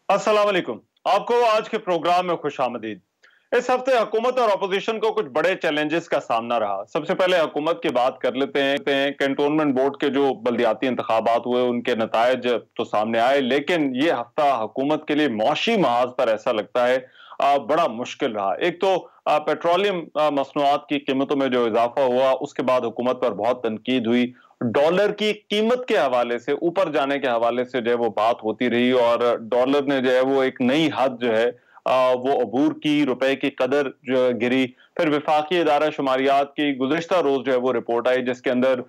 अस्सलाम वालेकुम। आपको आज के प्रोग्राम में खुशामदीद। इस हफ्ते हुकूमत और अपोजिशन को कुछ बड़े चैलेंजेस का सामना रहा। सबसे पहले हुकूमत की बात कर लेते हैं। कैंटोनमेंट बोर्ड के जो बल्दियाती इंतखाबात हुए उनके नतायज तो सामने आए, लेकिन ये हफ्ता हुकूमत के लिए मौशी महाज पर ऐसा लगता है बड़ा मुश्किल रहा। एक तो पेट्रोलियम मसनूआत की कीमतों में जो इजाफा हुआ, उसके बाद हुकूमत पर बहुत तनकीद हुई। डॉलर की कीमत के हवाले से, ऊपर जाने के हवाले से जो है वो बात होती रही, और डॉलर ने जो है वो एक नई हद जो है वो अबूर की, रुपए की कदर जो गिरी। फिर विफाकी इदारा शुमारियात की गुज़िश्ता रोज जो है वो रिपोर्ट आई, जिसके अंदर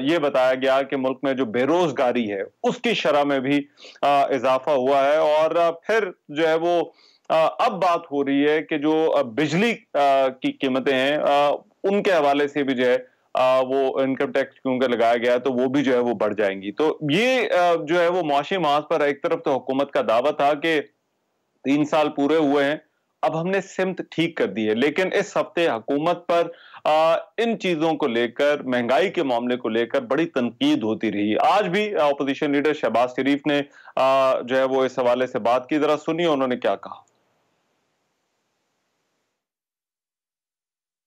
ये बताया गया कि मुल्क में जो बेरोजगारी है उसकी शरह में भी इजाफा हुआ है। और फिर जो है वो अब बात हो रही है कि जो बिजली की कीमतें हैं उनके हवाले से भी जो है वो इनकम टैक्स क्योंकि लगाया गया है, तो वो भी जो है वो बढ़ जाएंगी। तो ये जो है वो मुआशी महाज पर एक तरफ तो हुकूमत का दावा था कि 3 साल पूरे हुए हैं, अब हमने सिमत ठीक कर दी है, लेकिन इस हफ्ते हुकूमत पर इन चीजों को लेकर, महंगाई के मामले को लेकर बड़ी तनकीद होती रही। आज भी अपोजिशन लीडर शहबाज शरीफ ने जो है वो इस हवाले से बात की। जरा सुनिए उन्होंने क्या कहा।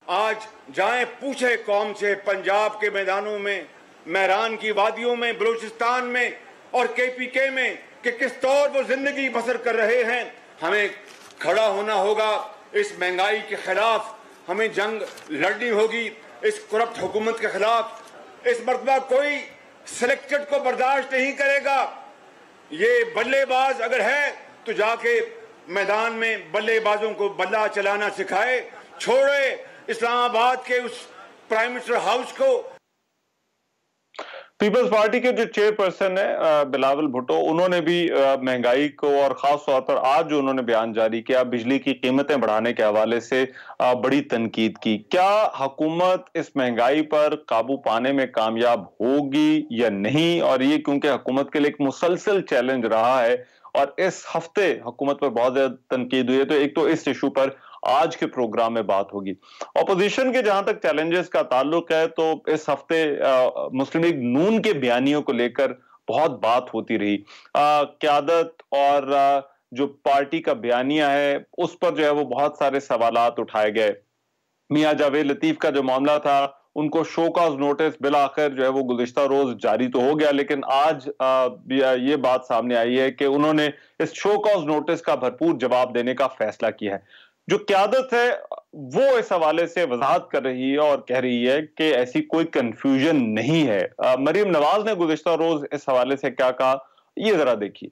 आज जाएं पूछे कौम से, पंजाब के मैदानों में, महरान की वादियों में, बलूचिस्तान में और केपीके में, कि किस तौर वो जिंदगी बसर कर रहे हैं। हमें खड़ा होना होगा इस महंगाई के खिलाफ, हमें जंग लड़नी होगी इस करप्ट हुकूमत के खिलाफ। इस मरतबा कोई सिलेक्टेड को बर्दाश्त नहीं करेगा। ये बल्लेबाज अगर है तो जाके मैदान में बल्लेबाजों को बल्ला चलाना सिखाए, छोड़े इस्लामाबाद के उस प्राइम मिनिस्टर हाउस को। पीपल्स पार्टी के जो चेयरपर्सन है बिलावल भुट्टो, उन्होंने भी महंगाई को और खास तौर पर आज जो उन्होंने बयान जारी किया बिजली की कीमतें बढ़ाने के हवाले से बड़ी तनकीद की। क्या हुकूमत इस महंगाई पर काबू पाने में कामयाब होगी या नहीं? और ये क्योंकि हुकूमत के लिए एक मुसलसल चैलेंज रहा है और इस हफ्ते हुकूमत पर बहुत ज्यादा तनकीद हुई है, तो एक तो इस इशू पर आज के प्रोग्राम में बात होगी। ऑपोजिशन के जहां तक चैलेंजेस का ताल्लुक है, तो इस हफ्ते मुस्लिम लीग नून के बयानियों को लेकर बहुत बात होती रही। क़यादत और जो पार्टी का बयानिया है उस पर जो है वो बहुत सारे सवालात उठाए गए। मियां जावेद लतीफ का जो मामला था, उनको शो कॉज नोटिस बिल आखिर जो है वो गुज़िश्ता रोज जारी तो हो गया, लेकिन आज ये बात सामने आई है कि उन्होंने इस शो कॉज नोटिस का भरपूर जवाब देने का फैसला किया है। जो क़यादत है वो इस हवाले से वजाहत कर रही है और कह रही है कि ऐसी कोई कंफ्यूजन नहीं है। मरीम नवाज ने गुज़िश्ता रोज इस हवाले से क्या कहा, ये जरा देखिए।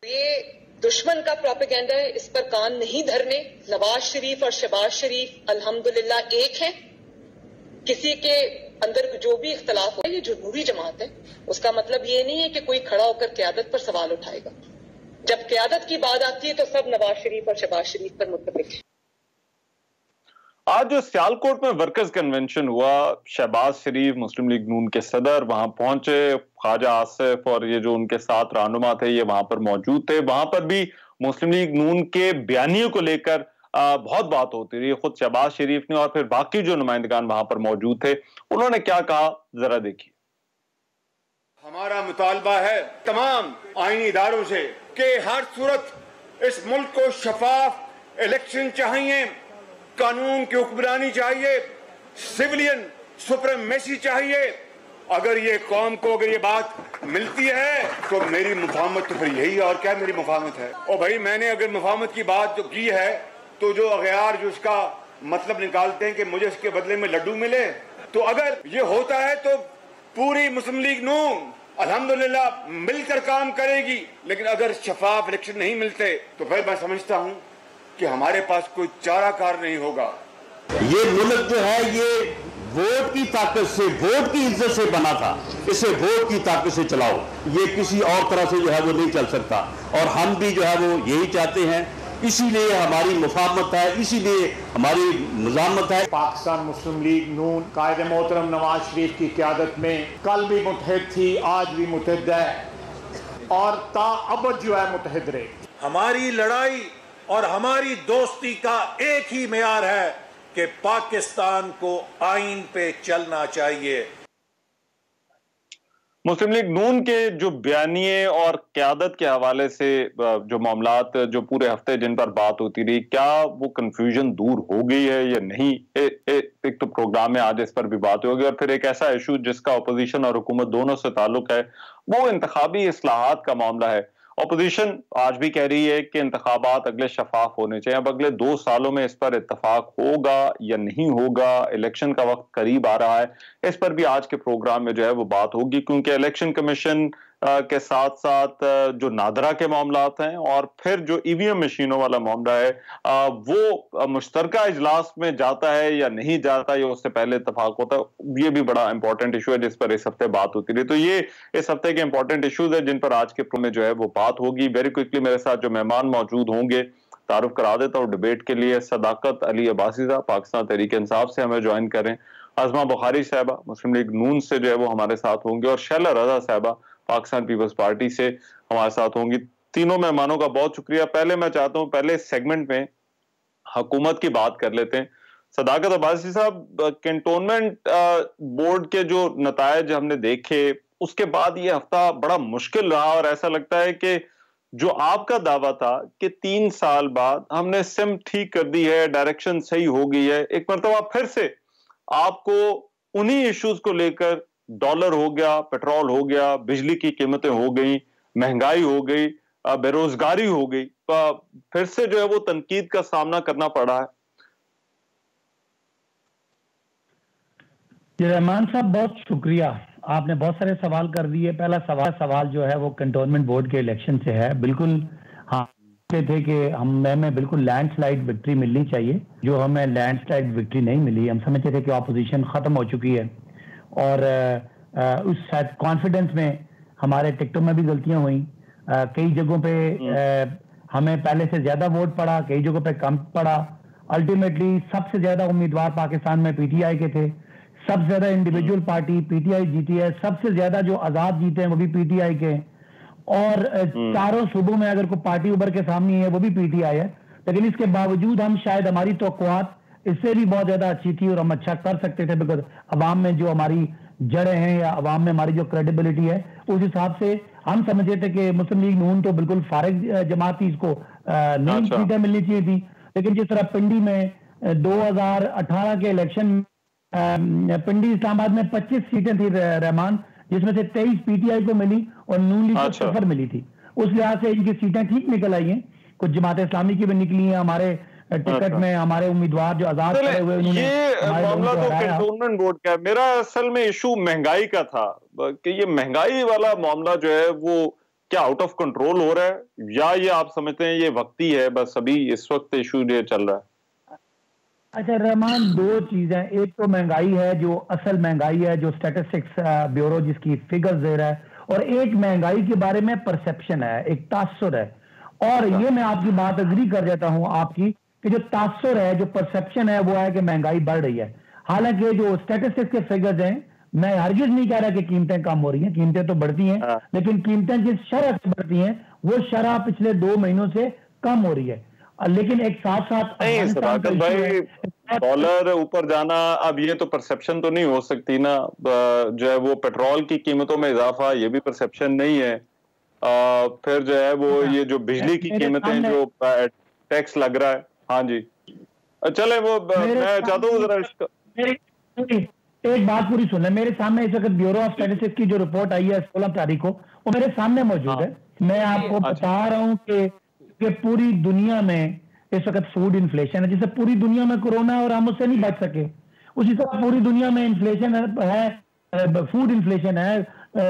ये दुश्मन का प्रोपेगेंडा है, इस पर कान नहीं धरने। नवाज शरीफ और शहबाज शरीफ अल्हम्दुलिल्लाह एक हैं। किसी के अंदर जो भी इख्तलाफ हो, ये जमहूरी जमात है, उसका मतलब ये नहीं है कि कोई खड़ा होकर क़यादत पर सवाल उठाएगा। जब क़यादत की बात आती है तो सब नवाज शरीफ और शहबाज शरीफ पर मुत्तफिक है। आज जो सियालकोट में वर्कर्स कन्वेंशन हुआ, शहबाज शरीफ मुस्लिम लीग नून के सदर वहां पहुंचे, ख्वाजा आसिफ और ये जो उनके साथ रहनुमा थे ये वहां पर मौजूद थे। वहां पर भी मुस्लिम लीग नून के बयानियों को लेकर बहुत बात होती रही। खुद शहबाज शरीफ ने और फिर बाकी जो नुमाइंदगान वहां पर मौजूद थे, उन्होंने क्या कहा, जरा देखिए। हमारा मुतालबा है तमाम आईनी इदारों से कि हर सूरत इस मुल्क को शफाफ इलेक्शन चाहिए, कानून की हुक्मरानी चाहिए, सिविलियन सुप्रीमेसी चाहिए। अगर ये कौम को अगर ये बात मिलती है तो मेरी मुफाहमत तो फिर यही है। और क्या मेरी मुफाहमत है? और भाई मैंने अगर मुफाहमत की बात जो की है, तो जो अगयार जो इसका मतलब निकालते हैं कि मुझे इसके बदले में लड्डू मिले, तो अगर ये होता है तो पूरी मुस्लिम लीग नून अल्हम्दुलिल्लाह मिलकर काम करेगी। लेकिन अगर शफाफ इलेक्शन नहीं मिलते तो फिर मैं समझता हूं कि हमारे पास कोई चाराकार नहीं होगा। ये मुल्क जो है ये वोट की ताकत से, वोट की इज्जत से बना था, इसे वोट की ताकत से चलाओ। ये किसी और तरह से जो है वो नहीं चल सकता, और हम भी जो है वो यही चाहते हैं। इसीलिए हमारी मुफाहमत है, इसीलिए हमारी निजामत है। पाकिस्तान मुस्लिम लीग नून कायद मोहतरम नवाज शरीफ की क़यादत में कल भी मुत्तहिद थी, आज भी मुत्तहिद है और ताअबद जो है मुत्तहिद रहे। हमारी लड़ाई और हमारी दोस्ती का एक ही मेयार है कि पाकिस्तान को आइन पे चलना चाहिए। मुस्लिम लीग नून के जो बयानिए और क़यादत के हवाले से जो मामलात जो पूरे हफ्ते जिन पर बात होती रही, क्या वो कंफ्यूजन दूर हो गई है या नहीं? एक तो प्रोग्राम में आज इस पर भी बात होगी, और फिर एक ऐसा इशू जिसका अपोजिशन और हुकूमत दोनों से ताल्लुक है, वो इंतखाबी इस्लाहात का मामला है। अपोजिशन आज भी कह रही है कि इंतखाबात अगले शफाफ होने चाहिए। अब अगले 2 सालों में इस पर इत्तफाक होगा या नहीं होगा, इलेक्शन का वक्त करीब आ रहा है, इस पर भी आज के प्रोग्राम में जो है वो बात होगी, क्योंकि इलेक्शन कमीशन के साथ साथ जो नादरा के मामलात हैं और फिर जो ईवीएम मशीनों वाला मामला है, वो मुश्तरका इजलास में जाता है या नहीं जाता, या उससे पहले इत्तफाक होता है। ये भी बड़ा इंपॉर्टेंट इशू है जिस पर इस हफ्ते बात होती रही। तो ये इस हफ्ते के इंपॉर्टेंट इशूज है जिन पर आज के प्रोग्राम में जो है वो बात होगी। वेरी क्विकली मेरे साथ जो मेहमान मौजूद होंगे तारुफ करा देता हूँ डिबेट के लिए। सदाकत अली अब्बासी साहब पाकिस्तान तहरीक इंसाफ से हमें ज्वाइन करें, अज़मा बुखारी साहबा मुस्लिम लीग नून से जो है वो हमारे साथ होंगे, और शैला रजा साहबा पाकिस्तान पीपल्स पार्टी से हमारे साथ होंगी। तीनों मेहमानों का बहुत शुक्रिया। पहले मैं चाहता हूं पहले सेगमेंट में हुकूमत की बात कर लेते हैं। सदाकत अब्बासी साहब, कैंटोनमेंट बोर्ड के जो नतायज हमने देखे उसके बाद ये हफ्ता बड़ा मुश्किल रहा, और ऐसा लगता है कि जो आपका दावा था कि 3 साल बाद हमने सिम ठीक कर दी है, डायरेक्शन सही हो गई है, एक मरतबा फिर से आपको उन्हीं इश्यूज को लेकर, डॉलर हो गया, पेट्रोल हो गया, बिजली की कीमतें हो गई, महंगाई हो गई, बेरोजगारी हो गई, फिर से जो है वो तनकीद का सामना करना पड़ा है। रहमान साहब बहुत शुक्रिया, आपने बहुत सारे सवाल कर दिए। पहला सवाल जो है वो कंटोनमेंट बोर्ड के इलेक्शन से है। बिल्कुल हाँ थे कि हमें बिल्कुल लैंडस्लाइड विक्ट्री मिलनी चाहिए, जो हमें लैंडस्लाइड विक्ट्री नहीं मिली। हम समझते थे कि ऑपोजिशन खत्म हो चुकी है, और उस कॉन्फिडेंस में हमारे टिकटों में भी गलतियां हुई। कई जगहों पे हमें पहले से ज्यादा वोट पड़ा, कई जगहों पे कम पड़ा। अल्टीमेटली सबसे ज्यादा उम्मीदवार पाकिस्तान में पीटीआई के थे, सबसे ज्यादा इंडिविजुअल पार्टी पीटीआई जीती है, सबसे ज्यादा जो आजाद जीते हैं वो भी पीटीआई के, और चारों सूबों में अगर कोई पार्टी उभर के सामने है वो भी पीटीआई है। लेकिन इसके बावजूद हम शायद हमारी तवक्कुआत इससे भी बहुत ज्यादा अच्छी थी और हम अच्छा कर सकते थे, बिकॉज अवाम में जो हमारी जड़ें हैं या अवाम में हमारी जो क्रेडिबिलिटी है उस हिसाब से हम समझते थे कि मुस्लिम लीग नून तो बिल्कुल फारिग जमात थी, इसको नई सीटें मिलनी चाहिए थी। लेकिन जिस तरह पिंडी में 2018 के इलेक्शन पिंडी इस्लामाबाद में 25 सीटें थी रहमान, जिसमें से 23 पीटीआई को मिली और नून लीग को 0 मिली थी। उस लिहाज से इनकी सीटें ठीक निकल आई हैं, कुछ जमात इस्लामी की भी निकली हैं। हमारे टिकट में हमारे उम्मीदवार जो आजाद खड़े हुए उन्होंने ये मामला तो कैंटोनमेंट बोर्ड का है। मेरा असल में इशू महंगाई का था कि ये महंगाई वाला मामला जो है वो क्या आउट ऑफ कंट्रोल हो रहा है, या ये आप समझते हैं ये वक्ती है, बस अभी इस वक्त इशू ये चल रहा है? अच्छा रहमान, 2 चीजें, एक तो महंगाई है जो असल महंगाई है जो स्टैटिस्टिक्स ब्यूरो जिसकी फिगर्स दे रहा है, और एक महंगाई के बारे में परसेप्शन है, एक तासुर है। और ये मैं आपकी बात अग्री कर जाता हूं आपकी कि जो तासुर है, जो परसेप्शन है वो है कि महंगाई बढ़ रही है। हालांकि जो स्टैटिस्टिक्स के फिगर्स हैं, मैं हरगिज नहीं कह रहा कि कीमतें कम हो रही हैं, कीमतें तो बढ़ती हैं, लेकिन कीमतें जिस शरह से बढ़ती हैं वो शरह पिछले 2 महीनों से कम हो रही है। लेकिन एक साथ साथ भाई डॉलर ऊपर जाना, अब ये तो परसेप्शन तो नहीं हो सकती ना, जो है वो पेट्रोल की कीमतों में इजाफा, ये भी परसेप्शन नहीं है। फिर जो है वो ये जो बिजली की कीमतें जो टैक्स लग रहा है, हाँ जी चले वो मैं चाहता हूँ जरा एक बात पूरी सुन ले। मेरे सामने इस वक्त ब्यूरो ऑफ स्टैटिस्टिक्स की जो रिपोर्ट आई है 16 तारीख को, वो मेरे सामने मौजूद है। मैं आपको बता रहा हूँ कि पूरी दुनिया में इस वक्त फूड इन्फ्लेशन है, जिससे पूरी दुनिया में कोरोना और हम उससे नहीं बच सके, उसी तरह पूरी दुनिया में इन्फ्लेशन है, फूड इन्फ्लेशन है,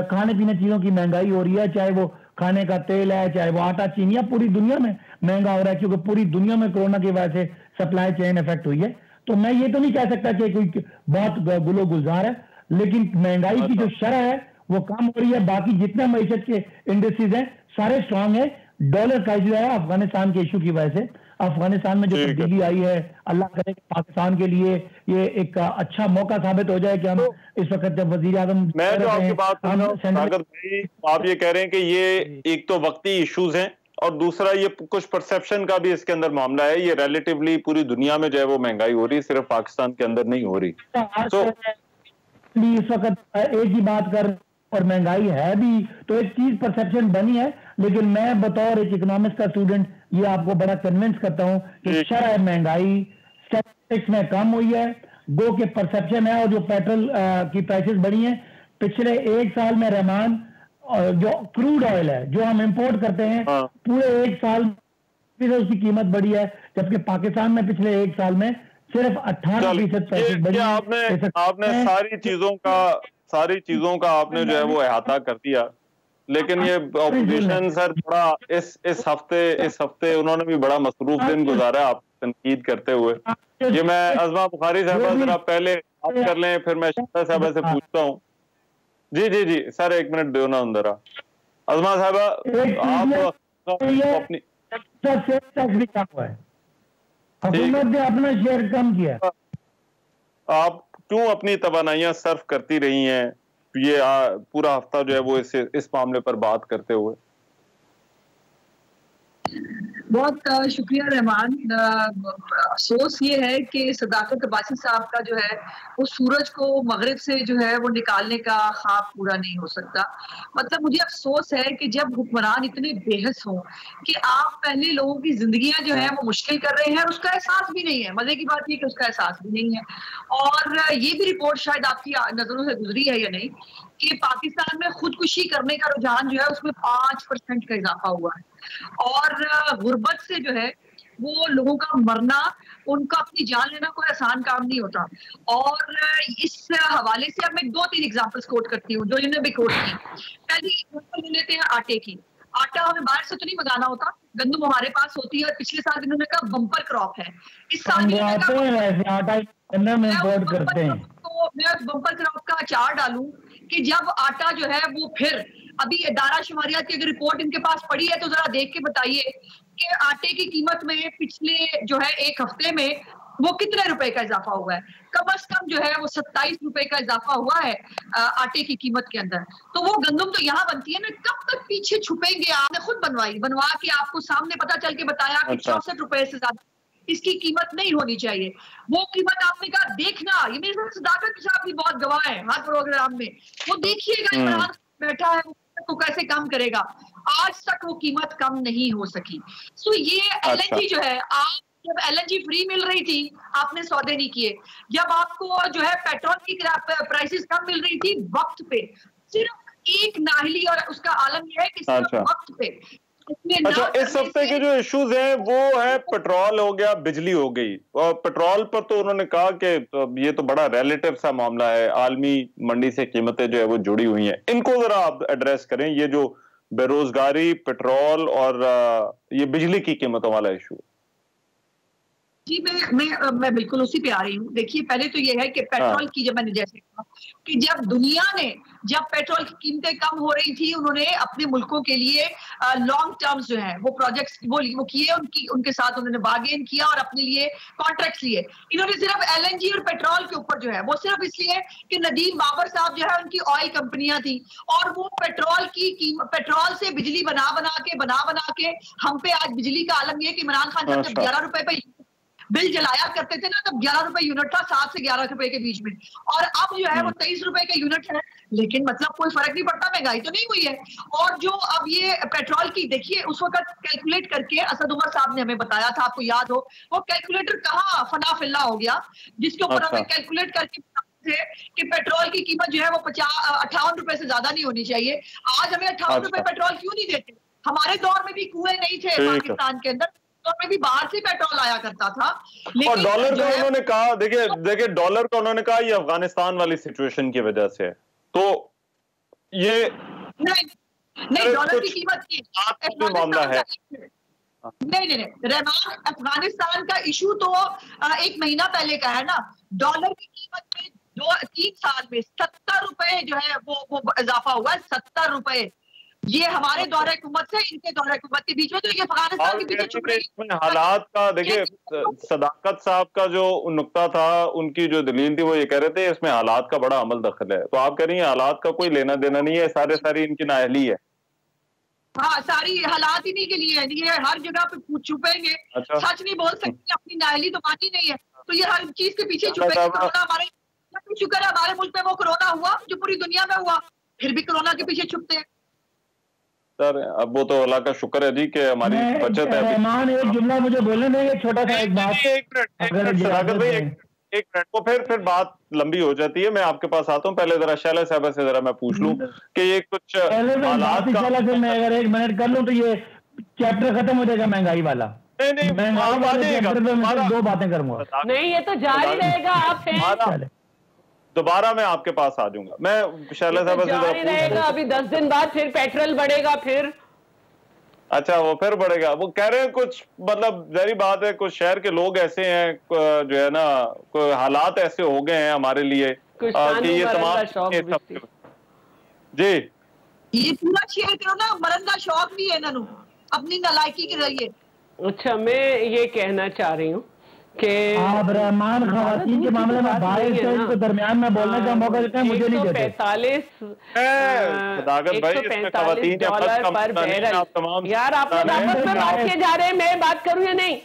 खाने पीने चीजों की महंगाई हो रही है, चाहे वो खाने का तेल है, चाहे वो आटा चीनी, पूरी दुनिया में महंगा हो रहा है, क्योंकि पूरी दुनिया में कोरोना की वजह से सप्लाई चेन इफेक्ट हुई है। तो मैं ये तो नहीं कह सकता कि कोई बहुत गुलो गुलजार है, लेकिन महंगाई की जो शरह है वो कम हो रही है। बाकी जितने मईशत के इंडस्ट्रीज हैं सारे स्ट्रांग है। डॉलर का जो है अफगानिस्तान के इशू की वजह से, अफगानिस्तान में जो तब्दीली आई है, अल्लाह करे कि पाकिस्तान के लिए ये एक अच्छा मौका साबित हो जाए कि हम इस वक्त जब वजीर आजम, मैं जो आपकी बात कर रहा हूं, आप ये कह रहे हैं कि ये एक तो वक्ती इश्यूज हैं और दूसरा ये कुछ परसेप्शन का भी इसके अंदर मामला है। ये रिलेटिवली पूरी दुनिया में जो है वो महंगाई हो रही है, सिर्फ पाकिस्तान के अंदर नहीं हो रही। इस वक्त एक ही बात कर और महंगाई है भी, तो एक चीज परसेप्शन बनी है। लेकिन मैं बतौर एक इकोनॉमिक्स का स्टूडेंट ये आपको बड़ा कन्विंस करता हूं कि शरह महंगाई स्टैटिस्टिक्स में कम हुई है, गो के परसेप्शन है। और जो पेट्रोल की प्राइसेस बढ़ी हैं पिछले एक साल में, रहमान, जो क्रूड ऑयल है जो हम इंपोर्ट करते हैं, पूरे एक साल में उसकी कीमत बढ़ी है, जबकि पाकिस्तान में पिछले एक साल में सिर्फ 18% प्राइसेस बढ़ी है। आपने सारी चीजों का आपने जो है वो अहाता कर दिया। लेकिन ये ऑपोजिशन सर थोड़ा इस हफ्ते उन्होंने भी बड़ा मसरूफ दिन गुजारा आप तनकीद करते हुए। ये मैं अज़मा बुखारी साहबा जरा पहले बात कर लें, फिर मैं शाह साहबा से पूछता हूँ। जी सर, एक मिनट दो ना अंदर। अज़मा साहबा, आप अपनी हुकूमत ने अपना शेयर कम किया, आप क्यों अपनी तवानाइयां सर्व करती रही हैं ये पूरा हफ्ता जो है वो इस मामले पर बात करते हुए? बहुत शुक्रिया रहमान। अफसोस ये है कि सदाकत अब्बासी साहब का जो है वो सूरज को मगरिब से जो है वो निकालने का ख्वाब पूरा नहीं हो सकता। मतलब मुझे अफसोस है कि जब हुक्मरान इतने बेहस हों कि आप पहले लोगों की जिंदगियां जो है वो मुश्किल कर रहे हैं, उसका एहसास भी नहीं है। मजे की बात ये कि उसका एहसास भी नहीं है। और ये भी रिपोर्ट शायद आपकी नजरों से गुजरी है या नहीं कि पाकिस्तान में खुदकुशी करने का रुझान जो है उसमें 5% का इजाफा हुआ है। और गुर्बत से जो है वो लोगों का मरना, उनका अपनी जान लेना कोई आसान काम नहीं होता। और इस हवाले से अब मैं 2-3 एग्जांपल्स कोट करती हूँ जो इन्होंने भी कोट की। पहली एग्जांपल लेते हैं आटे की। आटा हमें बाहर से तो नहीं मंगाना होता, गंदम हमारे पास होती है। और पिछले साल इन्होंने कहा बम्पर क्रॉप है, इस साल मैं बम्पर क्रॉप का अचार डालूं कि जब आटा जो है वो फिर अभी इदारा शुमारियात की अगर रिपोर्ट इनके पास पड़ी है तो जरा देख के बताइए कि आटे की कीमत में पिछले जो है एक हफ्ते में वो कितने रुपए का इजाफा हुआ है। कम अज कम जो है वो 27 रुपए का इजाफा हुआ है आटे की कीमत के अंदर। तो वो गंदम तो यहाँ बनती है ना, कब तक पीछे छुपेंगे? आपने खुद बनवा के आपको सामने पता चल के बताया कि 64 रुपए से ज्यादा इसकी कीमत नहीं होनी चाहिए। वो कीमत आपने कहा देखना, ये मेरे साथ सदाकत साहब भी बहुत गवाह है हर प्रोग्राम में, वो देखिएगा इमरान बैठा है तो कैसे कम करेगा। आज तक वो कीमत कम नहीं हो सकी। सो ये एलएनजी जो है, आप जब एलएनजी फ्री मिल रही थी आपने सौदे नहीं किए। जब आपको जो है पेट्रोल की प्राइसेस कम मिल रही थी वक्त पे, सिर्फ एक नाहली और उसका आलम यह है कि सिर्फ वक्त पे। अच्छा, इस हफ्ते के जो इश्यूज हैं वो है पेट्रोल हो गया, बिजली हो गई। और पेट्रोल पर तो उन्होंने कहा कि ये तो बड़ा रिलेटिव सा मामला है, आलमी मंडी से कीमतें जो है वो जुड़ी हुई हैं। इनको जरा आप एड्रेस करें, ये जो बेरोजगारी, पेट्रोल और ये बिजली की कीमतों वाला इशू। जी मैं बिल्कुल उसी पे आ रही हूँ। देखिए, पहले तो ये है कि पेट्रोल की, जब मैंने जैसे कहा कि जब दुनिया ने जब पेट्रोल की कीमतें कम हो रही थी, उन्होंने अपने मुल्कों के लिए लॉन्ग टर्म्स जो हैं वो प्रोजेक्ट्स वो किए, उनके साथ उन्होंने बार्गेन किया और अपने लिए कॉन्ट्रैक्ट्स लिए। इन्होंने सिर्फ एलएनजी और पेट्रोल के ऊपर जो है वो सिर्फ इसलिए कि नदीम बाबर साहब जो है उनकी ऑयल कंपनियां थी और वो पेट्रोल से बिजली बना बना के हम पे आज बिजली का आलम यह कि इमरान खान साहब जब 11 रुपए पे बिल जलाया करते थे ना, तब 11 रुपए यूनिट था, 7 से 11 रुपए के बीच में। और अब जो है वो 23 रुपए का यूनिट है, लेकिन मतलब कोई फर्क नहीं पड़ता, महंगाई तो नहीं हुई है। और जो अब ये पेट्रोल की देखिए, उस वक्त कैलकुलेट करके असद उमर साहब ने हमें बताया था, आपको याद हो, वो कैलकुलेटर कहाँ फना फिल्ला हो गया, जिसके ऊपर हमें कैलकुलेट करके कि पेट्रोल की कीमत जो है वो 58 रुपए से ज्यादा नहीं होनी चाहिए। आज हमें 58 रुपए पेट्रोल क्यों नहीं देते? हमारे दौर में भी कुएं नहीं थे पाकिस्तान के अंदर, में भी बाहर से पेट्रोल आया करता था। और डॉलर का उन्होंने कहा, देखिए डॉलर का उन्होंने कहा ये अफगानिस्तान वाली सिचुएशन की वजह से, तो ये नहीं डॉलर की कीमत की मामला है। नहीं रहमान, अफगानिस्तान का इशू तो 1 महीना पहले का है ना। डॉलर की कीमत में 2-3 साल में 70 रुपए जो है वो इजाफा हुआ है, 70 रुपए। ये हमारे दौरे हुकूमत से इनके दौरे हुकूमत के बीच में, तो ये अफगानिस्तान के पीछे छुप रही है। हालात का देखिए, सदाकत साहब का जो नुक्ता था, उनकी जो दलील थी वो ये कह रहे थे इसमें हालात का बड़ा अमल दखल है। तो आप कह रही हैं हालात का कोई लेना देना नहीं है, सारी इनकी नाअहली है। हाँ, सारी हालात इन्हीं के लिए है, ये हर जगह पे छुपेंगे। सच नहीं बोल सकते, अपनी नाअहली तो मानी नहीं है, तो ये हर चीज के पीछे छुपेंगे। कोरोना हमारे शुक्र है हमारे मुल्क में वो कोरोना हुआ जो पूरी दुनिया में हुआ, फिर भी कोरोना के पीछे छुपते हैं। सर अब वो तो अल्लाह का शुक्र है जी कि हमारी बचत है। रहमान एक जुमला मुझे बोलने देंगे, छोटा सा एक बात। सदाकत भाई एक मिनट को फिर बात लंबी हो जाती है। मैं आपके पास आता हूँ, पहले जरा शैला साहब से जरा मैं पूछ लूं कि ये कुछ हालात का, मैं अगर 1 मिनट कर लूं तो ये चैप्टर खत्म हो जाएगा महंगाई वाला। नहीं महंगाई वाले चैप्टर पे मैं 2 बातें करूंगा। नहीं, ये तो जारी रहेगा। आप दोबारा मैं आपके पास आ जाऊंगा। मैं शैला साहब से जारी रहेगा। अभी 10 दिन बाद फिर पेट्रोल बढ़ेगा। फिर अच्छा, वो फिर बढ़ेगा। वो कह रहे हैं कुछ, मतलब जारी बात है, कुछ शहर के लोग ऐसे हैं जो है ना, कोई हालात ऐसे हो गए हैं हमारे लिए कि ये तमाम जी ये पूरा शेयर करो ना, मरन का शौक भी है इन्होंने अपनी नालायकी के जरिए। अच्छा, मैं ये कहना चाह रही हूँ कि आप रहमान खवातीन के मामले में बाहर के दरमियान में बोलने का मौका देते हैं, मुझे नहीं देते। $145 पर बैरल। यार आप लोग आपस में बात किए जा रहे हैं, मैं बात करूं या नहीं?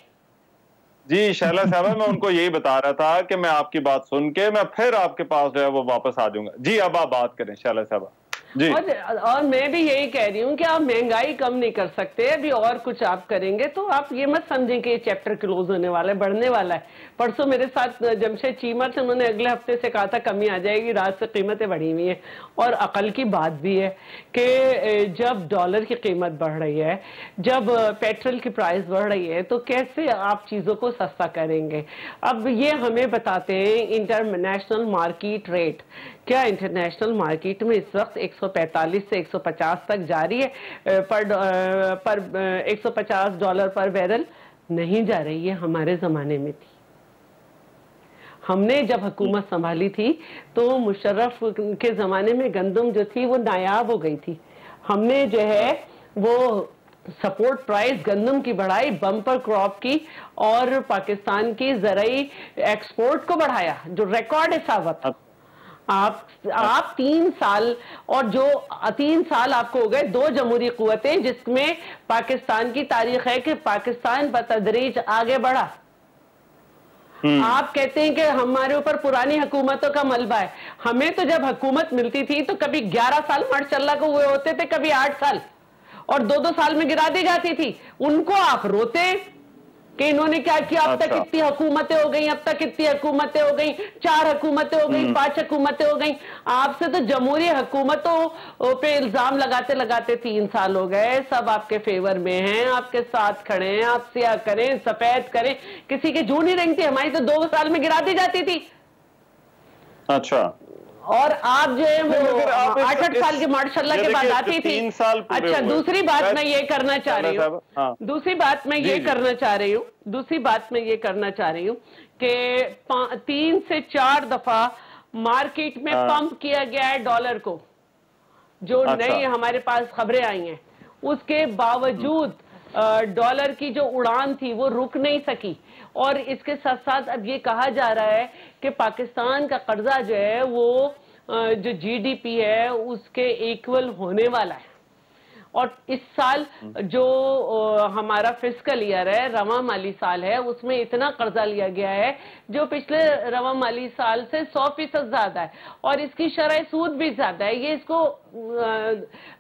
जी शैला साहब, मैं उनको यही बता रहा था कि मैं आपकी बात सुन के मैं फिर आपके पास जो है वो वापस आ जाऊंगा। जी अब आप बात करें शैला साहब जी। और मैं भी यही कह रही हूँ कि आप महंगाई कम नहीं कर सकते। अभी और कुछ आप करेंगे तो आप ये मत समझें कि ये चैप्टर क्लोज होने वाला है, बढ़ने वाला है। परसों मेरे साथ जमशेद चीमा थे, उन्होंने अगले हफ्ते से कहा था कमी आ जाएगी, रात से कीमतें बढ़ी हुई हैं। और अकल की बात भी है कि जब डॉलर की कीमत बढ़ रही है, जब पेट्रोल की प्राइस बढ़ रही है, तो कैसे आप चीज़ों को सस्ता करेंगे? अब ये हमें बताते हैं इंटरनेशनल मार्केट रेट। क्या इंटरनेशनल मार्केट में इस वक्त 145 से 150 तक जारी है पर $150 पर बैरल? नहीं जा रही है, हमारे ज़माने में थी। हमने जब हुकूमत संभाली थी तो मुशर्रफ के ज़माने में गंदम जो थी वो नायाब हो गई थी। हमने जो है वो सपोर्ट प्राइस गंदम की बढ़ाई, बम्पर क्रॉप की, और पाकिस्तान की ज़राई एक्सपोर्ट को बढ़ाया, जो रिकॉर्ड हिसाबत। आप 3 साल, और जो 3 साल आपको हो गए 2 जमहूरी कुव्वतें, जिसमें पाकिस्तान की तारीख है कि पाकिस्तान बतदरीज आगे बढ़ा। आप कहते हैं कि हमारे ऊपर पुरानी हुकूमतों का मलबा है। हमें तो जब हुकूमत मिलती थी तो कभी 11 साल माशाअल्लाह को हुए होते थे, कभी 8 साल, और 2-2 साल में गिरा दी जाती थी। उनको आप रोते कि इन्होंने क्या किया, अब तक कितनी हुकूमतें हो गई, अब तक कितनी हुकूमतें हो गई, 4 हुकूमतें हो गई, 5 हुकूमतें हो गई। आपसे तो जमहूरी हुकूमतों पे इल्जाम लगाते लगाते 3 साल हो गए। सब आपके फेवर में हैं, आपके साथ खड़े हैं, आप सियाह करें सफेद करें, किसी की जू नहीं रेंगती। हमारी तो 2 साल में गिरा दी जाती थी। अच्छा, और आप जो है वो 8-8 साल के माशाल्लाह के बाद आती थी। अच्छा, दूसरी बात मैं ये करना चाह रही हूँ, दूसरी बात मैं ये करना चाह रही हूँ कि 3 से 4 दफा मार्केट में पंप किया गया है डॉलर को। जो नई हमारे पास खबरें आई हैं, उसके बावजूद डॉलर की जो उड़ान थी वो रुक नहीं सकी। और इसके साथ साथ अब ये कहा जा रहा है कि पाकिस्तान का कर्जा जो है वो जो जीडीपी है उसके इक्वल होने वाला है। और इस साल जो हमारा फिस्कल ईयर है, रवा माली साल है, उसमें इतना कर्जा लिया गया है जो पिछले रवा माली साल से 100% ज्यादा है, और इसकी शरह सूद भी ज्यादा है। ये इसको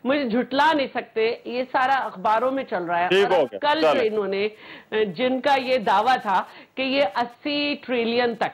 मुझे झुटला नहीं सकते, ये सारा अखबारों में चल रहा है। और कल जो इन्होंने, जिनका ये दावा था कि ये 80 ट्रिलियन तक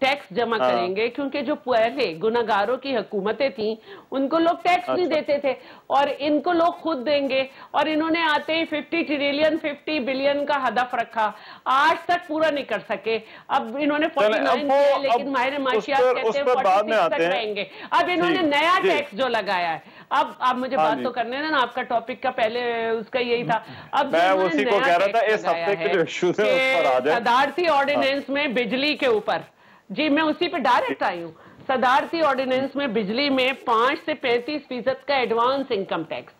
टैक्स जमा करेंगे, क्योंकि जो पहले गुनाहगारों की हुकूमतें थी उनको लोग टैक्स नहीं देते थे, और इनको लोग खुद देंगे। और इन्होंने आते ही 50 ट्रिलियन 50 बिलियन का हदफ रखा, आज तक पूरा नहीं कर सके। अब इन्होंने 49 किया, लेकिन माहिर माशियात कहते हैं 46 तक रहेंगे। अब इन्होंने नया टैक्स जो लगाया है, अब आप मुझे बात तो करने ना, आपका टॉपिक का पहले उसका यही था। अब मैं उसी को कह रहा था, इस हफ्ते के जो इश्यूज हैं उस पर आ जाए। सदारती ऑर्डिनेंस में बिजली के ऊपर, जी मैं उसी पे डायरेक्ट आई हूँ। सदारती ऑर्डिनेंस में बिजली में 5 से 35% का एडवांस इनकम टैक्स।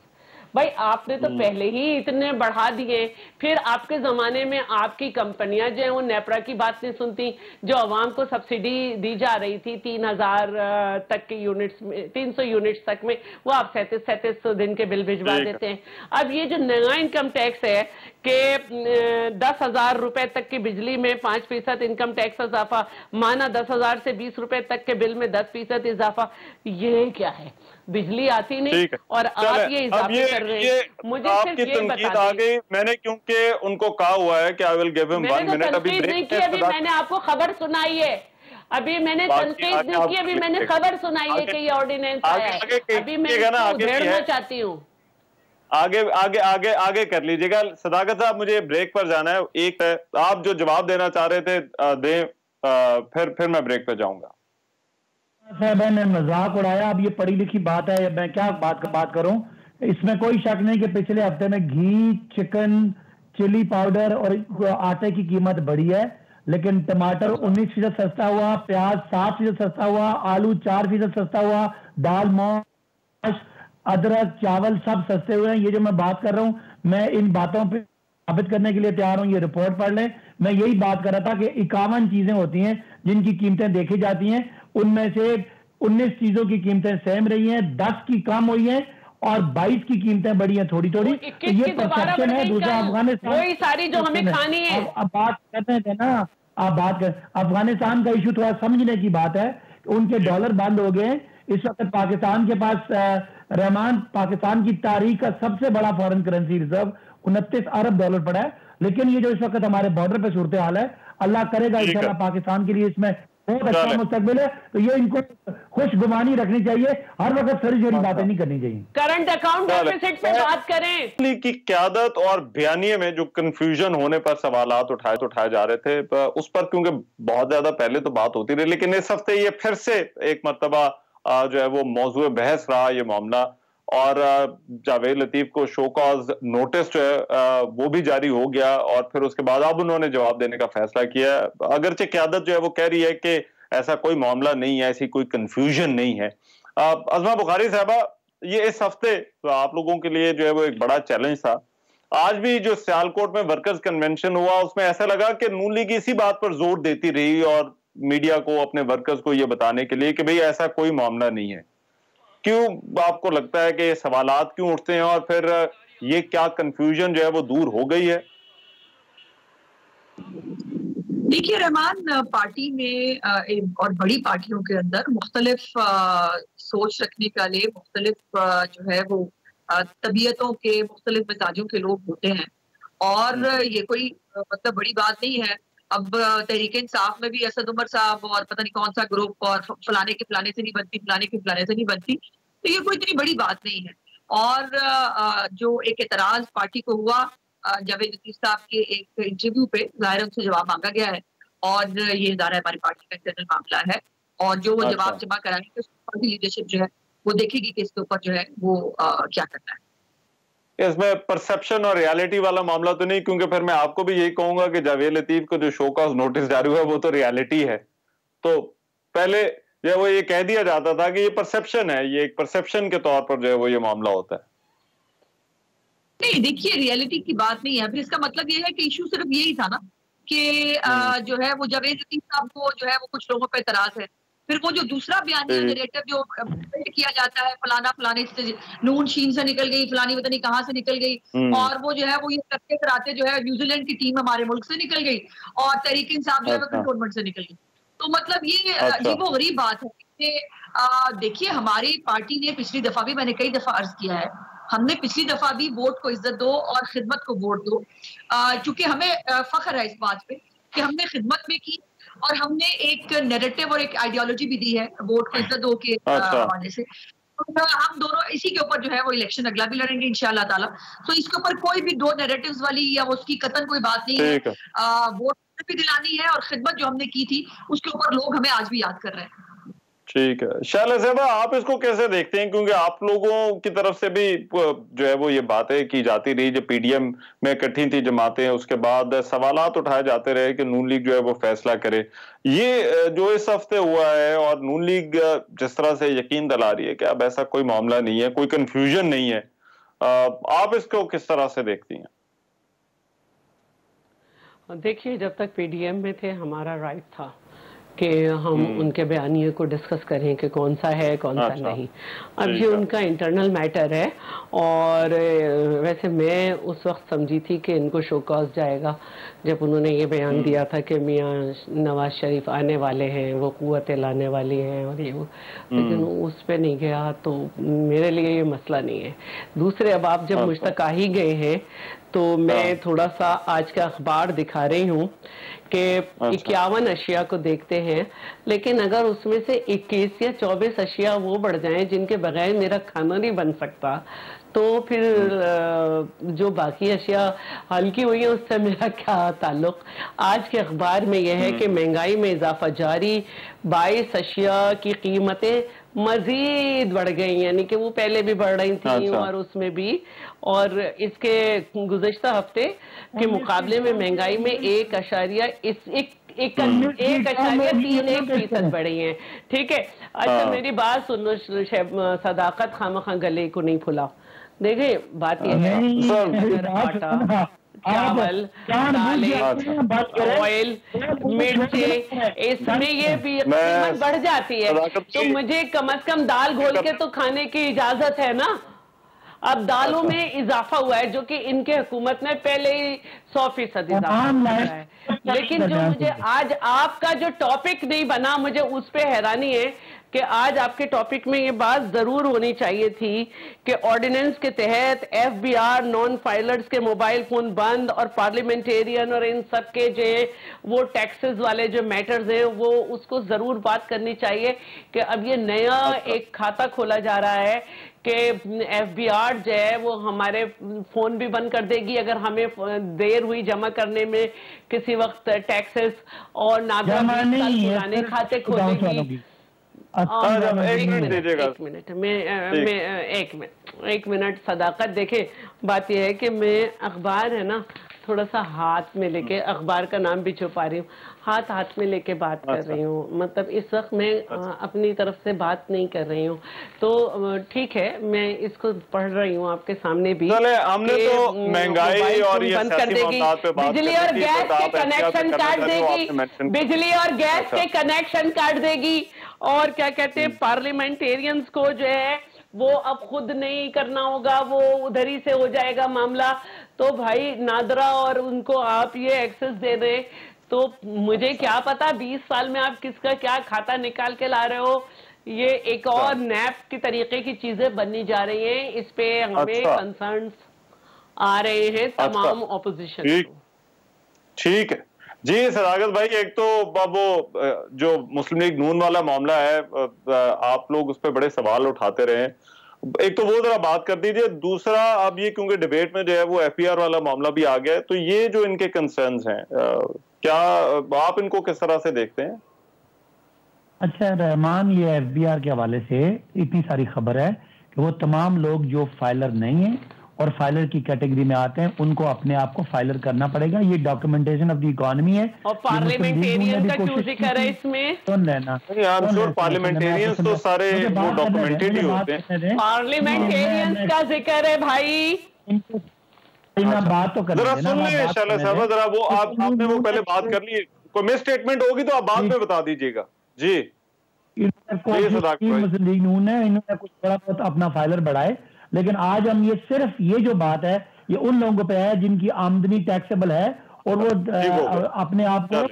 भाई आपने तो पहले ही इतने बढ़ा दिए, फिर आपके जमाने में आपकी कंपनियां जो है वो नेपरा की बात नहीं सुनती, जो अवाम को सब्सिडी दी जा रही थी 3000 तक के यूनिट्स में, 300 यूनिट्स तक में, वो आप 3700 दिन के बिल भिजवा देते हैं। अब ये जो नया इनकम टैक्स है कि 10,000 रुपए तक की बिजली में 5% इनकम टैक्स इजाफा, माना 10,000 से 20 रुपए तक के बिल में 10% इजाफा। ये क्या है? बिजली आती नहीं और आप ये इजाफे कर रहे हैं। मुझे सिर्फ ये बता दें, मैंने क्योंकि उनको कहा हुआ है कि I will give him 1 minute. अभी नहीं की, अभी मैंने आपको खबर सुनाई है, अभी मैंने तनकीद नहीं की, अभी मैंने खबर सुनाई है कि ये ऑर्डिनेंस आया है। अभी मैं उधेड़ना चाहती हूँ। आगे आगे आगे आगे कर लीजिएगा। सदाकत साहब, मुझे ब्रेक पर जाना है। एक आप जो जवाब देना चाह रहे थे दें, फिर मैं ब्रेक पर जाऊंगा। साहब ने मजाक उड़ाया, अब ये पढ़ी लिखी बात है, मैं क्या बात करूं। इसमें कोई शक नहीं कि पिछले हफ्ते में घी, चिकन, चिली पाउडर और आटे की कीमत बढ़ी है, लेकिन टमाटर 19% सस्ता हुआ, प्याज 7% सस्ता हुआ, आलू 4% सस्ता हुआ, दाल, मांस, अदरक, चावल सब सस्ते हुए हैं। ये जो मैं बात कर रहा हूं, मैं इन बातों पे साबित करने के लिए तैयार हूं। ये रिपोर्ट पढ़ लें। मैं यही बात कर रहा था कि 51 चीजें होती हैं जिनकी कीमतें देखी जाती हैं, उनमें से 19 चीजों की कीमतें सेम रही हैं, 10 की कम हुई हैं और 22 की कीमतें बढ़ी हैं थोड़ी थोड़ी। तो ये परसेप्शन है। दूसरा अफगानिस्तान, वही सारी जो हमें खानी है। अब बात करते थे ना, आप बात कर, अफगानिस्तान का इशू थोड़ा समझने की बात है। उनके डॉलर बंद हो गए इस वक्त। पाकिस्तान के पास रहमान, पाकिस्तान की तारीख का सबसे बड़ा फॉरेन करेंसी रिजर्व 29 अरब डॉलर पड़ा है। लेकिन ये जो इस वक्त हमारे बॉर्डर पे सूरत हाल है, अल्लाह करेगा इंशाल्लाह पाकिस्तान के लिए इसमें बहुत अच्छा मुस्तकबिल है। तो ये इनको खुशगुमानी रखनी चाहिए, हर वक्त सरी जोरी बातें नहीं करनी चाहिए। करंट अकाउंट डेफिसिट पे बात करें की क्यादत और बयानिए में जो कंफ्यूजन होने पर सवालात उठाए जा रहे थे, उस पर क्योंकि बहुत ज्यादा पहले तो बात होती रही, लेकिन इस हफ्ते ये फिर से एक मरतबा जो है वो मौजूद बहस रहा ये मामला। और जावेद लतीफ को शो कॉज नोटिस जो है वो भी जारी हो गया और फिर उसके बाद अब उन्होंने जवाब देने का फैसला किया। अगरचे क़यादत जो है वो कह रही है कि ऐसा कोई मामला नहीं है, ऐसी कोई कंफ्यूजन नहीं है। अज़मा बुखारी साहबा, ये इस हफ्ते तो आप लोगों के लिए जो है वो एक बड़ा चैलेंज था। आज भी जो सियालकोट में वर्कर्स कन्वेंशन हुआ, उसमें ऐसा लगा कि नून लीग इसी बात पर जोर देती रही और मीडिया को, अपने वर्कर्स को ये बताने के लिए कि भाई ऐसा कोई मामला नहीं है। क्यों आपको लगता है कि ये सवालात क्यों उठते हैं और फिर ये क्या कंफ्यूजन जो है वो दूर हो गई है? देखिए रहमान, पार्टी में और बड़ी पार्टियों के अंदर मुख्तलिफ सोच रखने के लिए मुख्तलिफ जो है वो तबीयतों के, मुख्तलिफ मिजाजों के लोग होते हैं और ये कोई मतलब बड़ी बात नहीं है। अब तहरीक इंसाफ में भी असद उमर साहब और पता नहीं कौन सा ग्रुप और फलाने के फलाने से नहीं बनती, फलाने के फलाने से नहीं बनती, तो ये कोई इतनी बड़ी बात नहीं है। और जो एक एतराज पार्टी को हुआ जावेद लतीफ साहब के एक इंटरव्यू पे, जाहिर उनसे जवाब मांगा गया है और ये ज़ाहिर है हमारी पार्टी का इंटरनल मामला है और जो वो जवाब जमा कराएंगे पार्टी लीडरशिप जो है वो देखेगी कि इसके ऊपर जो है वो क्या करना है। इसमें परसेप्शन और रियलिटी वाला मामला तो नहीं, क्योंकि फिर मैं आपको भी यही कहूंगा कि जावेद लतीफ को जो शो कॉज नोटिस जारी हुआ है वो तो रियलिटी है। तो पहले जो वो ये कह दिया जाता था कि ये परसेप्शन है, ये एक परसेप्शन के तौर पर जो है वो ये मामला होता है। नहीं, देखिए रियलिटी की बात नहीं है। फिर इसका मतलब ये है कि इशू सिर्फ यही था ना कि जो है वो जावेद लतीफ साहब को जो है वो कुछ लोगों पर एतराज है। फिर वो जो दूसरा बयानिया नैरेटिव जो किया जाता है, फलाना फलाने से नून शीन से निकल गई, फलानी पता नहीं कहाँ से निकल गई, और वो जो है वो ये करते कराते जो है न्यूजीलैंड की टीम हमारे मुल्क से निकल गई और तहरीक इंसाफ जो है वो कंटोनमेंट से निकल गई। तो मतलब ये वो गरीब बात है कि देखिए हमारी पार्टी ने पिछली दफा भी, मैंने कई दफा अर्ज किया है, हमने पिछली दफा भी वोट को इज्जत दो और खिदमत को वोट दो, क्योंकि हमें फख्र है इस बात पे कि हमने खिदमत में की और हमने एक नैरेटिव और एक आइडियोलॉजी भी दी है वोट को इज्जत दो के हवाले से। तो हम दोनों इसी के ऊपर जो है वो इलेक्शन अगला भी लड़ेंगे इंशाल्लाह ताला। तो इसके ऊपर कोई भी दो नैरेटिव्स वाली या उसकी कतन कोई बात नहीं है। वोट भी दिलानी है और खिदमत जो हमने की थी उसके ऊपर लोग हमें आज भी याद कर रहे हैं। ठीक है शाला साहबा, आप इसको कैसे देखते हैं? क्योंकि आप लोगों की तरफ से भी जो है वो ये बातें की जाती रही, जब पीडीएम में इकट्ठी थी जमातें, उसके बाद सवालात उठाए जाते रहे कि नून लीग जो है वो फैसला करे। ये जो इस हफ्ते हुआ है और नून लीग जिस तरह से यकीन दिला रही है कि अब ऐसा कोई मामला नहीं है, कोई कंफ्यूजन नहीं है, आप इसको किस तरह से देखती हैं? देखिए, जब तक पीडीएम में थे हमारा राइट था कि हम उनके बयानिए को डिस्कस करें कि कौन सा है कौन सा नहीं। अब ये उनका इंटरनल मैटर है, और वैसे मैं उस वक्त समझी थी कि इनको शो कॉज जाएगा जब उन्होंने ये बयान दिया था कि मियाँ नवाज शरीफ आने वाले हैं, वो कुव्वतें लाने वाली हैं और ये वो, लेकिन उस पर नहीं गया, तो मेरे लिए ये मसला नहीं है। दूसरे, अब आप जब मुझ तक आ ही गए हैं तो मैं थोड़ा सा आज का अखबार दिखा रही हूँ कि 51 अशिया को देखते हैं, लेकिन अगर उसमें से 21 या 24 अशिया वो बढ़ जाएं जिनके बगैर मेरा खाना नहीं बन सकता, तो फिर जो बाकी अशिया हल्की हुई है उससे मेरा क्या ताल्लुक। आज के अखबार में यह है कि महंगाई में इजाफा जारी, 22 अशिया की कीमतें मजीद बढ़ गई, यानी कि वो पहले भी बढ़ रही थी और उसमें भी, और इसके गुज़श्ता हफ्ते के मुकाबले में महंगाई में 1.31% बढ़ी है। ठीक है, अच्छा मेरी बात सुन लो सदाकत, खामखा गले को नहीं फुलाओ। देखिए बात यह है, आटा, चावल, दालें, ऑयल, मिर्ची, इसमें ये भी कीमत बढ़ जाती है, तो मुझे कम से कम दाल घोल के तो खाने की इजाजत है ना। अब दालों में इजाफा हुआ है जो कि इनके हुकूमत में पहले ही 100% इजाफा हुआ है, लेकिन जो मुझे आज आपका जो टॉपिक नहीं बना, मुझे उस पे हैरानी है कि आज आपके टॉपिक में ये बात जरूर होनी चाहिए थी कि ऑर्डिनेंस के तहत एफबीआर नॉन फाइलर्स के मोबाइल फोन बंद, और पार्लियामेंटेरियन और इन सब के जो वो टैक्सेस वाले जो मैटर्स हैं वो उसको जरूर बात करनी चाहिए कि अब ये नया एक खाता खोला जा रहा है कि एफबीआर जो है वो हमारे फोन भी बंद कर देगी अगर हमें देर हुई जमा करने में किसी वक्त टैक्सेस, और नादरा पुराने खाते खोलेगी। एक मिनट सदाकत, देखे बात यह है कि मैं अखबार है ना थोड़ा सा हाथ में लेके, अखबार का नाम भी छुपा रही हूँ, हाथ में लेके बात कर रही हूँ, मतलब इस वक्त मैं अपनी तरफ से बात नहीं कर रही हूँ, तो ठीक है मैं इसको पढ़ रही हूँ आपके सामने भी। हमने तो महंगाई और ये बंद कर देगी, बिजली और गैस के कनेक्शन काट देगी, बिजली और गैस के कनेक्शन काट देगी, और क्या कहते हैं पार्लियामेंटेरियंस को जो है वो अब खुद नहीं करना होगा, वो उधर ही से हो जाएगा मामला। तो भाई नादरा और उनको आप ये एक्सेस दे रहे, तो मुझे क्या पता 20 साल में आप किसका क्या खाता निकाल के ला रहे हो। ये एक और नैप की तरीके की चीजें बननी जा रही हैं, इस पे हमें कंसर्न्स आ रहे हैं तमाम ऑपोजिशन। ठीक है जी सदाकत भाई, एक तो वो जो मुस्लिम लीग नून वाला मामला है आप लोग उस पर बड़े सवाल उठाते रहे, एक तो वो जरा बात कर दीजिए, दूसरा अब ये क्योंकि डिबेट में जो है वो एफआईआर वाला मामला भी आ गया है, तो ये जो इनके कंसर्न्स हैं क्या आप इनको किस तरह से देखते हैं? अच्छा रहमान, ये एफबीआर के हवाले से इतनी सारी खबर है कि वो तमाम लोग जो फाइलर नहीं है और फाइलर की कैटेगरी में आते हैं उनको अपने आप को फाइलर करना पड़ेगा। ये डॉक्यूमेंटेशन ऑफ द इकोनॉमी है, और पार्लियामेंटेरियन का क्यों जिक्र है इसमें? सुन लेना, पार्लियामेंटेरियंस तो सारे वो डॉक्यूमेंटेड ही होते हैं। पार्लियामेंटेरियंस का जिक्र है भाई, बात तो कर जरा सुन ले शाला साहब, जरा वो आपने वो पहले बात कर ली, कोई मिस स्टेटमेंट होगी तो आप बाद में बता दीजिएगा जी। मुस्लिम लीग नून है, इन्होंने कुछ थोड़ा बहुत अपना फाइलर बढ़ाए, लेकिन आज हम ये सिर्फ ये जो बात है ये उन लोगों पे है जिनकी आमदनी टैक्सेबल है और वो अपने आप को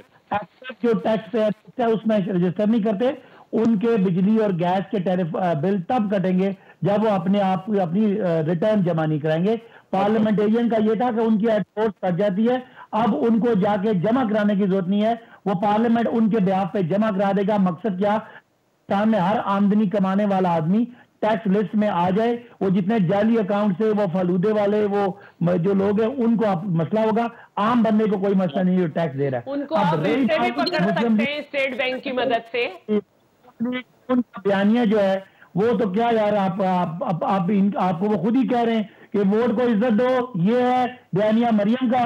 जो टैक्स है उसमें रजिस्टर नहीं करते। उनके बिजली और गैस के टैरिफ बिल तब कटेंगे जब वो अपने आप अपनी रिटर्न जमा नहीं कराएंगे। पार्लियामेंटेरियन का ये था कि उनकी एडपोर्ट कट जाती है, अब उनको जाके जमा कराने की जरूरत नहीं है, वो पार्लियामेंट उनके ब्याह पे जमा करा देगा। मकसद क्या, सामने हर आमदनी कमाने वाला आदमी टैक्स लिस्ट में आ जाए, वो जितने जाली अकाउंट से वो फालूदे वाले वो जो लोग हैं उनको आप मसला होगा, आम बंदे को कोई मसला नहीं जो टैक्स दे रहा है। उनको आप भी पकड़ सकते हैं स्टेट बैंक की मदद से। उनका बयानिया जो है वो तो क्या यार, आपको वो खुद ही कह रहे हैं कि वोट को इज्जत दो, ये है बयानिया मरियम का,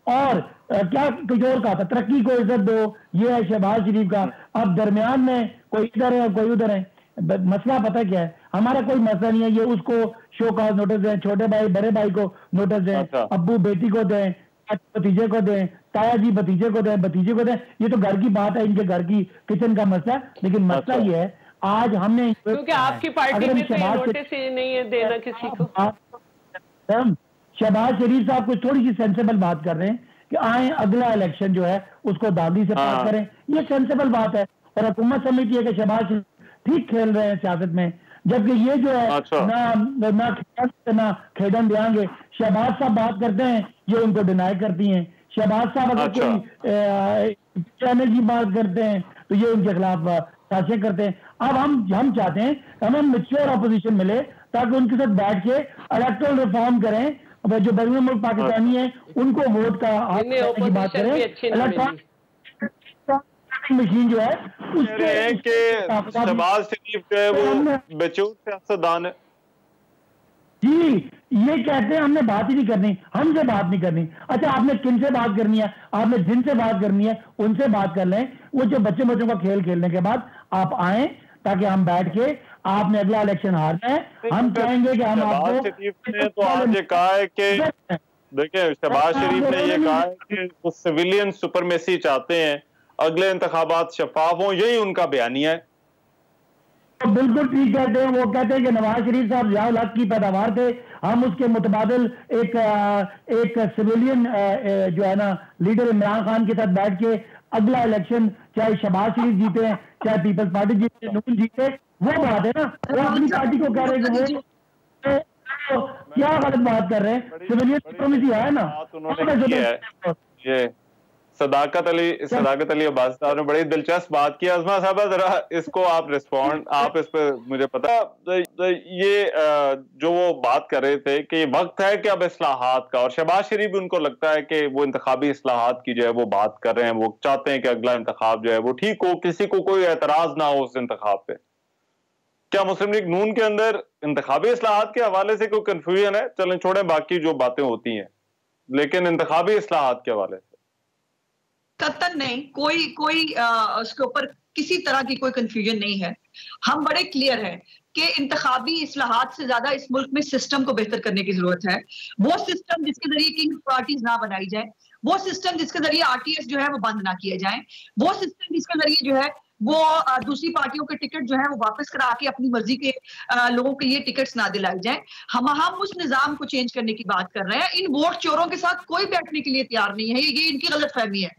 और क्या कुछ और कहा था, तरक्की को इज्जत दो, ये है शहबाज शरीफ का। अब दरमियान में कोई इधर है कोई उधर है, मसला पता क्या है, हमारा कोई मसला नहीं है, ये उसको शो कॉज नोटिस दें, छोटे भाई बड़े भाई को नोटिस दें, अब्बू बेटी को दें, भतीजे को दें, ताया जी भतीजे को दें, भतीजे को दें, ये तो घर की बात है, इनके घर की किचन का मसला। लेकिन मसला ये है आज हमने, क्योंकि आपकी पार्टी में तो नोटिस ही नहीं है देना किसी को। शहबाज शरीफ साहब कुछ थोड़ी सी सेंसेबल बात कर रहे हैं कि आए अगला इलेक्शन जो है उसको दादी से पास करें, ये सेंसेबल बात है। और हुकूमत समझती है कि शहबाज ठीक खेल रहे हैं सियासत में, जबकि ये जो है ना खेडन देंगे। शहबाज साहब बात करते हैं, ये उनको डिनाई करती हैं। शहबाज साहब अगर कोई चैनल की बात करते हैं तो ये उनके खिलाफ साजिश करते हैं। अब हम चाहते हैं हमें मैच्योर अपोजिशन मिले ताकि उनके साथ बैठ के इलेक्टोरल रिफॉर्म करें। जो बैरून मुल्क पाकिस्तानी है उनको वोट का हक की बात करें। मशीन जो है उसके शहबाज शरीफ जो है वो बेचैन सियासतदान है जी, ये कहते हैं हमने बात ही नहीं करनी, हमसे बात नहीं करनी। अच्छा, आपने किन से बात करनी है? आपने जिनसे बात करनी है उनसे बात कर लें। वो जो बच्चों का खेल खेलने के बाद आप आए ताकि हम बैठ के, आपने अगला इलेक्शन हारना है, हम चाहेंगे कि हम आपको। शरीफ ने तो आज ये कहा है कि देखिए, शहबाज शरीफ ने ये कहा है कि वो सिविलियन सुपरमेसी चाहते हैं, अगले इंतखाबात शफाफ हों, यही उनका बयानिया है। तो बिल्कुल ठीक कहते हैं। वो कहते हैं कि नवाज शरीफ साहब ज़ियाउल हक की पैदावार थे, हम उसके मुतबादिल एक सिविलियन जो है ना लीडर इमरान खान के साथ बैठ के अगला इलेक्शन, चाहे शहबाज शरीफ जीते हैं, चाहे पीपल्स पार्टी जीते, नून जीते, वो बात है ना। वो अपनी पार्टी को कह रहे हैं कि वो क्या गलत बात कर रहे हैं। सिविलियन सुपरमेसी है ना। ये सदाकत अली अब्बास साहब ने बड़ी दिलचस्प बात की। अज़मा साहब जरा इसको आप रिस्पॉन्ड, आप इस पर, मुझे पता ये जो वो बात कर रहे थे कि वक्त है कि अब इस्लाहात का, और शहबाज शरीफ भी उनको लगता है कि वो इंतखाबी इस्लाहात की जो है वो बात कर रहे हैं, वो चाहते हैं कि अगला इंतखाब जो है वो ठीक हो, किसी को कोई एतराज ना हो उस इंतखाब पे। क्या मुस्लिम लीग नून के अंदर इंतखाबी इस्लाहात के हवाले से कोई कंफ्यूजन है? चलें छोड़े बाकी जो बातें होती हैं, लेकिन इंतखाबी इस्लाहात के हवाले से कतन नहीं, कोई उसके ऊपर किसी तरह की कोई कंफ्यूजन नहीं है। हम बड़े क्लियर हैं कि इंतखाबी इस्लाहात से ज्यादा इस मुल्क में सिस्टम को बेहतर करने की जरूरत है। वो सिस्टम जिसके जरिए किंग पार्टीज ना बनाई जाए, वो सिस्टम जिसके जरिए आरटीएस जो है वो बंद ना किए जाए, वो सिस्टम जिसके जरिए जो है वो दूसरी पार्टियों के टिकट जो है वो वापस करा के अपनी मर्जी के लोगों के ये टिकट्स ना दिलाई जाए। हम उस निजाम को चेंज करने की बात कर रहे हैं। इन वोट चोरों के साथ कोई बैठने के लिए तैयार नहीं है, ये इनकी गलतफहमी है।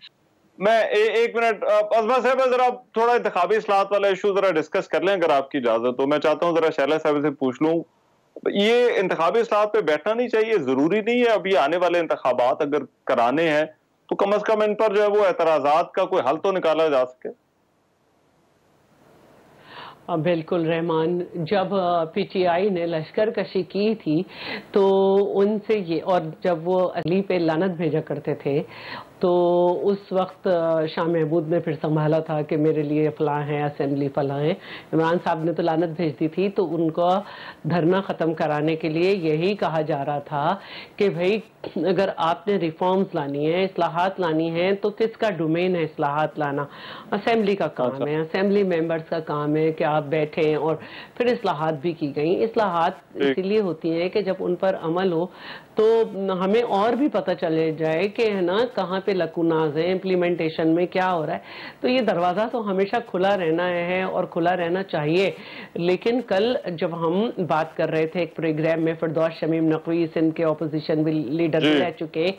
मैं एक मिनट, अज़मा साहब जरा थोड़ा इंतखाबी इस्लाहात वाला इशू जरा डिस्कस कर लें अगर आपकी इजाजत हो। मैं चाहता हूँ जरा शैला साहब से पूछ लूं, ये इंतखाबी इस्लाहात पे बैठना नहीं चाहिए, जरूरी नहीं है अभी आने वाले इंतखाबात अगर कराने हैं तो कम अज कम इन पर जो है वो एतराजात का कोई हल तो निकाला जा सके। बिल्कुल रहमान, जब पीटीआई ने लश्कर कशी की थी तो उनसे ये, और जब वो अली पे लानत भेजा करते थे तो उस वक्त शाह महमूद ने फिर संभाला था कि मेरे लिए फलां है, असेंबली फलां है। इमरान साहब ने तो लानत भेज दी थी, तो उनको धरना ख़त्म कराने के लिए यही कहा जा रहा था कि भाई अगर आपने रिफॉर्म्स लानी है, इस्लाहात लानी है, तो किसका डोमेन है इस्लाहात लाना? असेंबली का काम है, असेंबली मेंबर्स का काम है कि आप बैठें। और फिर इस्लाहात भी की गई। इस्लाहात इसीलिए होती हैं कि जब उन पर अमल हो तो हमें और भी पता चले जाए कि है ना कहाँ पे लकूनाज है, इम्प्लीमेंटेशन में क्या हो रहा है। तो ये दरवाज़ा तो हमेशा खुला रहना है और खुला रहना चाहिए। लेकिन कल जब हम बात कर रहे थे एक प्रोग्राम में, फिरदौस शमीम नकवी सिंध के ऑपोजिशन लीडर भी रह चुके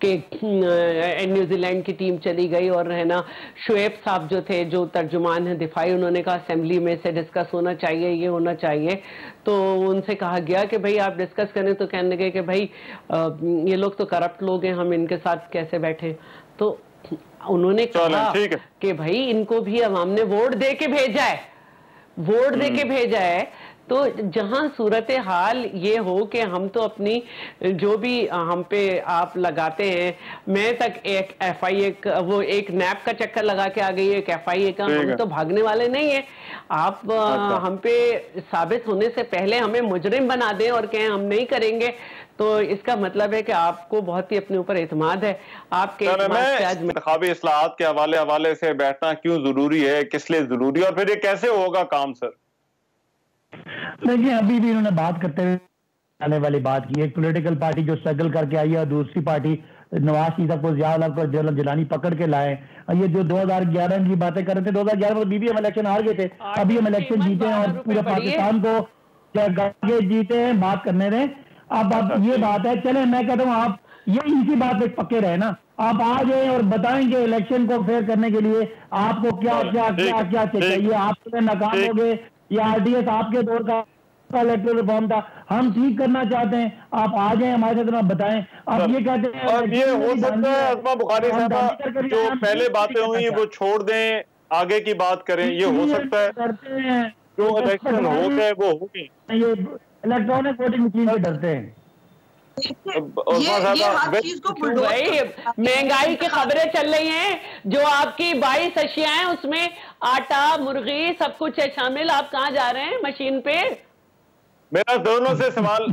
कि न्यूजीलैंड की टीम चली गई, और है ना शुएब साहब जो थे, जो तर्जुमान है दिफाई, उन्होंने कहा असेंबली में से डिस्कस होना चाहिए, ये होना चाहिए। तो उनसे कहा गया कि भाई आप डिस्कस करें, तो कहने लगे कि भाई ये लोग तो करप्ट लोग हैं, हम इनके साथ कैसे बैठे। तो उन्होंने कहा कि भाई इनको भी अवाम ने वोट दे के भेजा है, वोट दे के भेजा है। तो जहां सूरत हाल ये हो कि हम तो अपनी जो भी हम पे आप लगाते हैं, मैं तक एक FIA वो एक नैप का चक्कर लगा के आ गई है, एक FIA का, हम तो भागने वाले नहीं है। आप हम पे साबित होने से पहले हमें मुजरिम बना दें और कहें हम नहीं करेंगे, तो इसका मतलब है कि आपको बहुत ही अपने ऊपर एतमाद है। आपके इंतखाबी इस्लाहात के हवाले से बैठना क्यों जरूरी है, किस लिए जरूरी है, और फिर ये कैसे होगा काम? सर देखिए, अभी भी उन्होंने बात करते हुए आने वाली बात की, एक पॉलिटिकल पार्टी जो स्ट्रगल करके आई है और दूसरी पार्टी नवाज शरीफ को जिया जिलानी पकड़ के लाए। ये जो 2011 की बातें कर रहे थे, 2011 में बीबी हम इलेक्शन हार गए थे, अभी हम इलेक्शन जीते हैं और पूरे पाकिस्तान को जीते हैं, बात करने दें। अब ये बात है, चले मैं कहता हूँ आप ये इसी बात पे पक्के रहे ना, आप आ जाए और बताएंगे इलेक्शन को फेयर करने के लिए आपको क्या क्या क्या क्या चाहिए। आप नाकाम हो गए, ये आरडीएस आपके दौर का इलेक्टोरल रिफॉर्म था, हम ठीक करना चाहते हैं, आप आ जाए हमारे साथ बताएं। आप ये कहते हैं और ये हो सकता है अस्मा बुखारी साहबा जो पहले बातें हुई वो छोड़ दें, आगे की बात करें, ये हो सकता है। जो इलेक्शन हो गए वो हो गए, ये इलेक्ट्रॉनिक वोटिंग मशीन से डरते हैं। महंगाई की खबरें चल रही हैं, जो आपकी 22 अशियां हैं उसमें आटा, मुर्गी सब कुछ है शामिल, आप कहाँ जा रहे हैं मशीन पे? मेरा दोनों से सवाल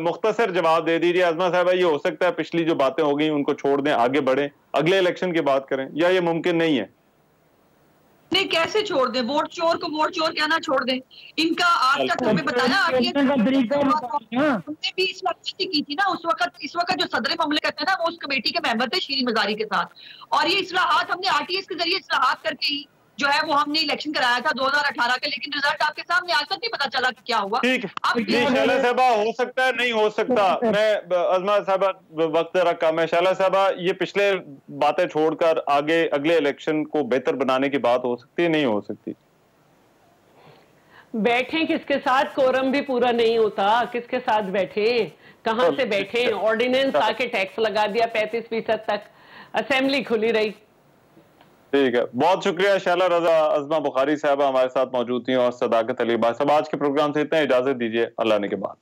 मुख्तसर जवाब दे दीजिए अस्मा साहबा। ये हो सकता है पिछली जो बातें हो गई उनको छोड़ दें, आगे बढ़ें, अगले इलेक्शन की बात करें, या ये मुमकिन नहीं है? नहीं, कैसे छोड़ दें? वोट चोर को वोट चोर कहना छोड़ दें? इनका आज तक हमें बताया हमने भी इस वक्त की थी ना, उस वक्त इस वक्त जो सदर ममलिकत है ना, वो उस कमेटी के मेंबर थे शीरी मजारी के साथ, और ये इस्लाहात हमने आरटीएस के जरिए इस्लाहात करके ही जो है वो हमने इलेक्शन कराया था 2018 का, लेकिन रिजल्ट आपके सामने आज तक नहीं पता चला कि क्या हुआ। ठीक शैला साहबा, हो सकता है नहीं हो सकता। मैं अज़मा साहबा वक्त जरा कम है, शैला साहबा ये पिछले बातें छोड़कर आगे अगले इलेक्शन को बेहतर बनाने की बात हो सकती है, नहीं हो सकती? बैठे किसके साथ? कोरम भी पूरा नहीं होता, किसके साथ बैठे, कहां से बैठे? ऑर्डिनेंस आके टैक्स लगा दिया 35% तक, असेंबली खुली रही। ठीक है, बहुत शुक्रिया शैला रजा अज़मा बुखारी साहबा हमारे साथ मौजूद थी और सदाकत अली साहब। आज के प्रोग्राम से इतना, इजाजत दीजिए, अल्लाह ने के बाद।